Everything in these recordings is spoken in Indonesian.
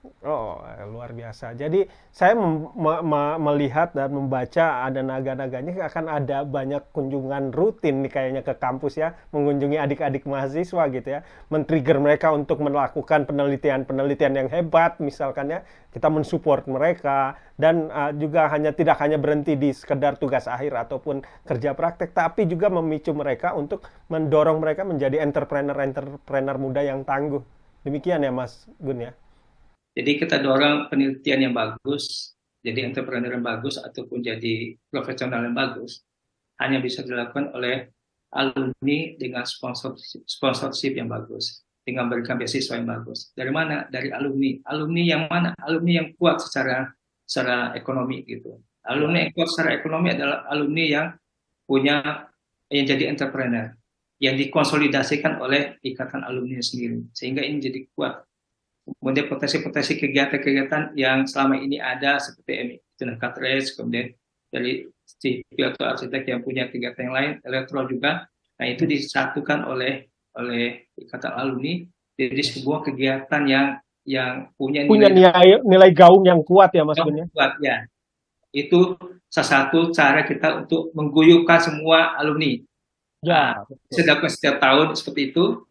Oh, luar biasa. Jadi saya melihat dan membaca ada naga-naganya akan ada banyak kunjungan rutin nih kayaknya ke kampus ya, mengunjungi adik-adik mahasiswa gitu ya, men-trigger mereka untuk melakukan penelitian-penelitian yang hebat misalkan ya. Kita mensupport mereka dan juga tidak hanya berhenti di sekedar tugas akhir ataupun kerja praktek, tapi juga memicu mereka untuk mendorong mereka menjadi entrepreneur-entrepreneur muda yang tangguh. Demikian ya Mas Gun ya. Jadi kita dorong penelitian yang bagus, jadi entrepreneur yang bagus ataupun jadi profesional yang bagus hanya bisa dilakukan oleh alumni dengan sponsorship yang bagus, dengan memberikan beasiswa yang bagus. Dari mana? Dari alumni. Alumni yang mana? Alumni yang kuat secara ekonomi gitu. Ya. Alumni yang kuat secara ekonomi adalah alumni yang punya yang jadi entrepreneur, yang dikonsolidasikan oleh ikatan alumni sendiri, sehingga ini jadi kuat. Kemudian potensi-potensi kegiatan-kegiatan yang selama ini ada seperti Tenaga Trace, kemudian dari sipil atau arsitek yang punya kegiatan yang lain, elektro juga. Nah itu disatukan oleh ikatan alumni jadi sebuah kegiatan yang punya Punya nilai nilai nilai gaung yang kuat ya Mas yang Gun ya. kuat ya. Itu salah satu cara kita untuk mengguyupkan semua alumni. Nah, Ya, betul. setiap tahun seperti itu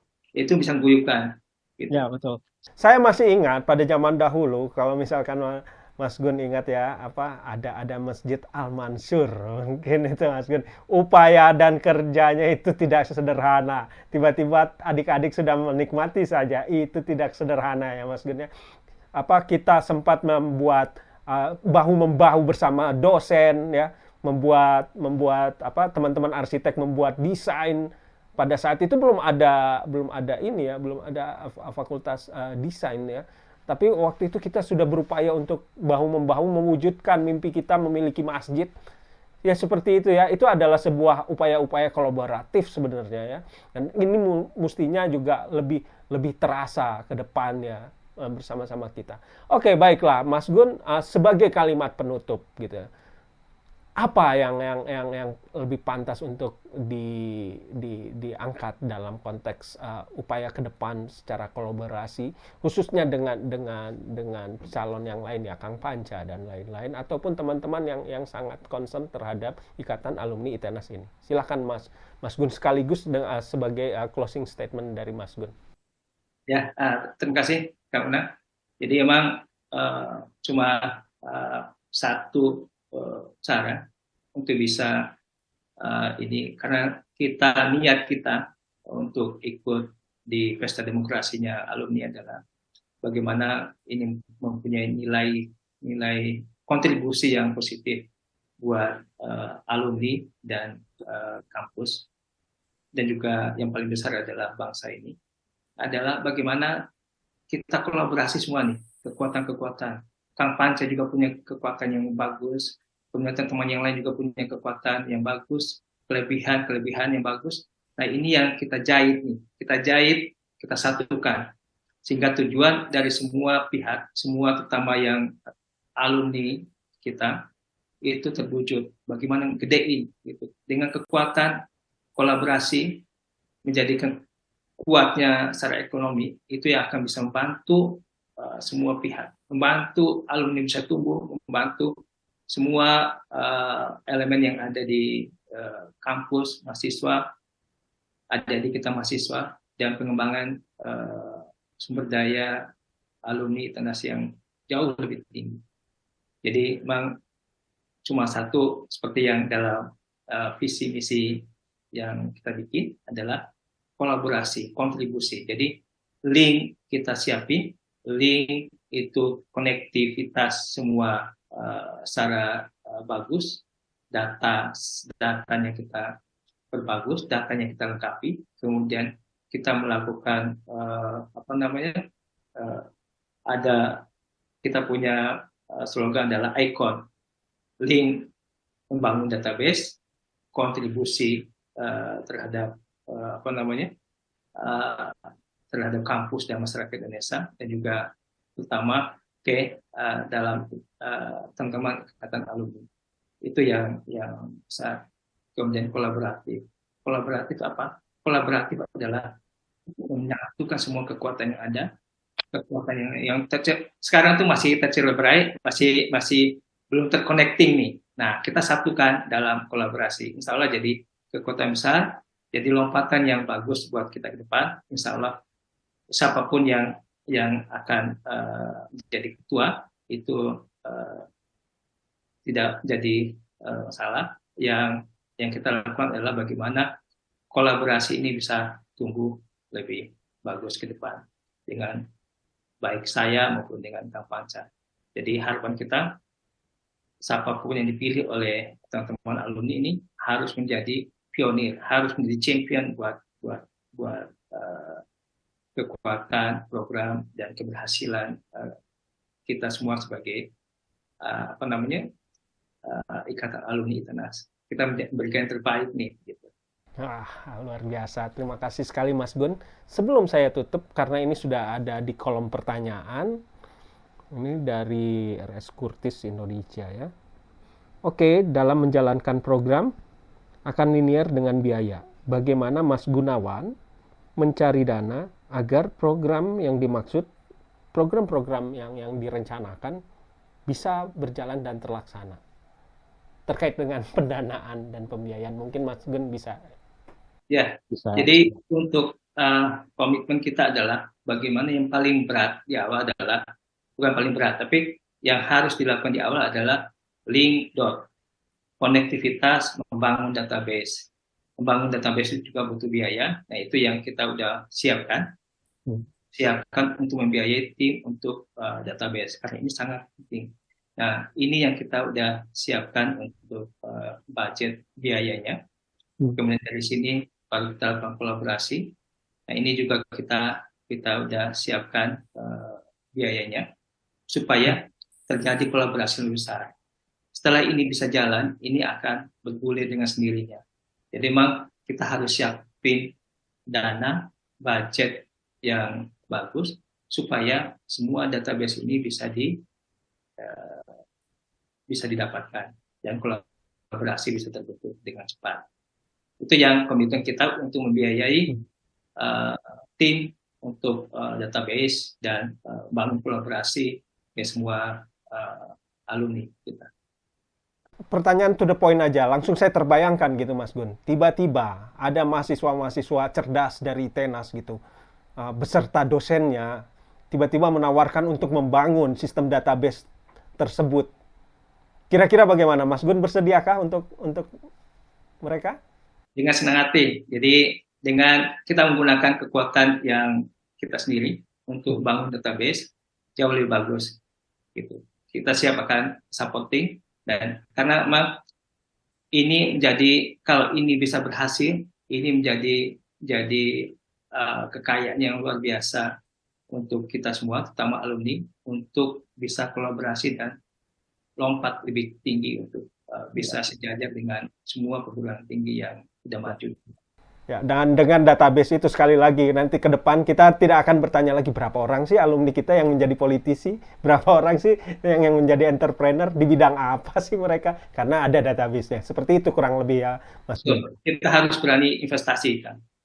bisa mengguyupkan. Ya, Gitu. betul. Saya masih ingat pada zaman dahulu kalau misalkan Mas Gun ingat ya, apa ada Masjid Al-Mansur. Mungkin itu Mas Gun. Upaya dan kerjanya itu tidak sederhana. Tiba-tiba adik-adik sudah menikmati saja. Itu tidak sederhana ya Mas Gun ya. Apa kita sempat membuat bahu membahu bersama dosen ya, membuat apa teman-teman arsitek membuat desain. Pada saat itu belum ada ini ya, belum ada fakultas desain ya, tapi waktu itu kita sudah berupaya untuk bahu membahu mewujudkan mimpi kita memiliki masjid ya. Seperti itu ya, itu adalah sebuah upaya-upaya kolaboratif sebenarnya ya, dan ini mestinya juga lebih lebih terasa ke depannya bersama-sama kita. Oke, baiklah Mas Gun, sebagai kalimat penutup gitu ya, apa yang lebih pantas untuk diangkat dalam konteks upaya ke depan secara kolaborasi, khususnya dengan calon yang lain ya, Kang Panca dan lain-lain, ataupun teman-teman yang sangat concern terhadap ikatan alumni ITENAS ini. Silakan Mas Gun, sekaligus sebagai closing statement dari Mas Gun. Ya, terima kasih Kak Una. Jadi emang cuma satu cara untuk bisa ini karena niat kita untuk ikut di pesta demokrasinya alumni adalah bagaimana ini mempunyai nilai kontribusi yang positif buat alumni dan kampus dan juga yang paling besar adalah bangsa ini adalah bagaimana kita kolaborasi semua nih, kekuatan-kekuatan. Kang Panca juga punya kekuatan yang bagus, kemudian teman yang lain juga punya kekuatan yang bagus, kelebihan-kelebihan yang bagus. Nah ini yang kita jahit nih, kita satukan. Sehingga tujuan dari semua pihak, semua terutama yang alumni kita, itu terwujud. Bagaimana gedein gitu. Dengan kekuatan kolaborasi, menjadikan kuatnya secara ekonomi itu yang akan bisa membantu semua pihak, membantu alumni bisa tumbuh, membantu semua elemen yang ada di kampus, mahasiswa, ada di kita mahasiswa dan pengembangan sumber daya alumni tenas yang jauh lebih tinggi. Jadi memang cuma satu seperti yang dalam visi misi yang kita bikin adalah kolaborasi, kontribusi. Jadi link kita siapin, link itu konektivitas semua secara bagus, datanya kita berbagus, datanya kita lengkapi, kemudian kita melakukan apa namanya ada kita punya slogan adalah icon, link membangun database, kontribusi terhadap apa namanya uh, terhadap kampus dan masyarakat Indonesia dan juga terutama dalam teman-teman ikatan alumni itu yang besar. Kemudian kolaboratif apa? Kolaboratif adalah menyatukan semua kekuatan yang ada kekuatan yang sekarang tuh masih tercerai, masih belum terconnecting nih. Nah, kita satukan dalam kolaborasi. Insya Allah jadi kekuatan besar, jadi lompatan yang bagus buat kita ke depan. Insya Allah siapapun yang akan jadi ketua itu tidak jadi masalah. Yang kita lakukan adalah bagaimana kolaborasi ini bisa tumbuh lebih bagus ke depan dengan baik saya maupun dengan Kang Panca. Jadi harapan kita siapapun yang dipilih oleh teman-teman alumni ini harus menjadi pionir, harus menjadi champion buat kekuatan program dan keberhasilan kita semua sebagai ikatan alumni ITENAS. Kita berikan yang terbaik nih gitu. Luar biasa. Terima kasih sekali Mas Gun. Sebelum saya tutup, karena ini sudah ada di kolom pertanyaan, ini dari RS Kurtis Indonesia ya. Oke, dalam menjalankan program akan linear dengan biaya. Bagaimana Mas Gunawan mencari dana agar program yang dimaksud, program-program yang direncanakan bisa berjalan dan terlaksana? Terkait dengan pendanaan dan pembiayaan, mungkin Mas Gun bisa. Ya, jadi untuk komitmen kita adalah bagaimana yang paling berat di awal adalah, bukan paling berat, tapi yang harus dilakukan di awal adalah link dot, konektivitas, membangun database. Membangun database itu juga butuh biaya, nah itu yang kita udah siapkan. Siapkan untuk membiayai tim untuk database, karena ini sangat penting. Nah, ini yang kita udah siapkan untuk budget biayanya. Kemudian dari sini baru kita lakukan kolaborasi. Nah, ini juga kita udah siapkan biayanya supaya terjadi kolaborasi lebih besar. Setelah ini bisa jalan, ini akan bergulir dengan sendirinya. Jadi memang kita harus siapin dana, budget yang bagus supaya semua database ini bisa didapatkan dan kolaborasi bisa terbentuk dengan cepat. Itu yang komitmen kita untuk membiayai tim untuk database dan bangun kolaborasi dengan semua alumni kita. Pertanyaan to the point aja, langsung saya terbayangkan gitu Mas Gun. Tiba-tiba ada mahasiswa-mahasiswa cerdas dari ITENAS gitu, beserta dosennya, tiba-tiba menawarkan untuk membangun sistem database tersebut. Kira-kira bagaimana Mas Gun, bersediakah untuk mereka? Dengan senang hati. Jadi dengan kita menggunakan kekuatan yang kita sendiri untuk bangun database jauh lebih bagus. Gitu. Kita siap akan supporting, dan karena memang ini menjadi, kalau ini bisa berhasil, ini menjadi kekayaan yang luar biasa untuk kita semua, terutama alumni, untuk bisa kolaborasi dan lompat lebih tinggi untuk bisa sejajar dengan semua perguruan tinggi yang sudah maju. Ya, dan dengan database itu sekali lagi nanti ke depan kita tidak akan bertanya lagi berapa orang sih alumni kita yang menjadi politisi, berapa orang sih yang menjadi entrepreneur, di bidang apa sih mereka, karena ada database-nya. Seperti itu kurang lebih ya, Mas. Kita harus berani investasi kan.